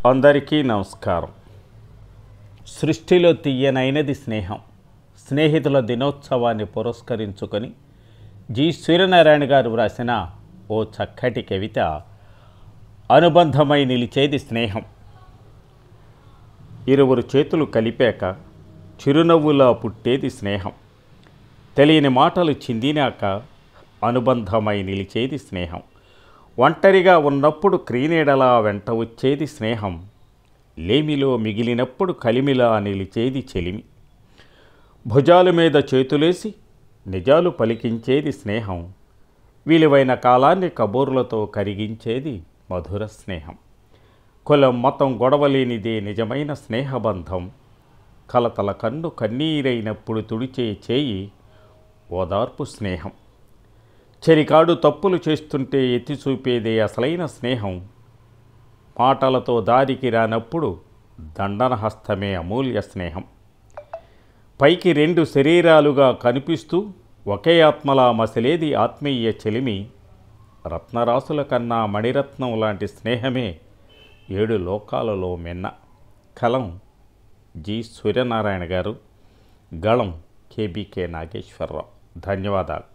అందరికీ నమస్కారం. సృష్టిలో తీయనైనది స్నేహం. స్నేహితుల దినోత్సవాన్ని పురస్కరించుకొని జి సూర్యనారాయణ గారు వ్రాసిన ఓ చక్కటి కవిత అనుబంధమై నిలిచేది స్నేహం. ఇరువురు చేతులు కలిపాక చిరునవ్వులా పుట్టేది స్నేహం. తెలియని మాటలు చిందినాక అనుబంధమై నిలిచేది స్నేహం. ఒంటరిగా ఉన్నప్పుడు క్రీనీడలా వెంట వచ్చేది స్నేహం. లేమిలో మిగిలినప్పుడు కలిమిలా నిలిచేది చెలిమి. భుజాల మీద చేతులేసి నిజాలు పలికించేది స్నేహం. విలువైన కాలాన్ని కబూర్లతో కరిగించేది మధుర స్నేహం. కులం మతం గొడవలేనిదే నిజమైన స్నేహబంధం. కలతల కన్ను కన్నీరైనప్పుడు తుడిచే చేయి ఓదార్పు స్నేహం. చెరికాడు తప్పులు చేస్తుంటే ఎత్తి చూపేదే అసలైన స్నేహం. మాటలతో దారికి రానప్పుడు దండన హస్తమే అమూల్య స్నేహం. పైకి రెండు శరీరాలుగా కనిపిస్తూ ఒకే ఆత్మలా మసిలేది ఆత్మీయ చెలిమి. రత్నరాసుల కన్నా మణిరత్నం లాంటి స్నేహమే 7 లోకాలలో మిన్న. కలం జి సూర్యనారాయణ గారు, గళం కేబీకే నాగేశ్వరరావు. ధన్యవాదాలు.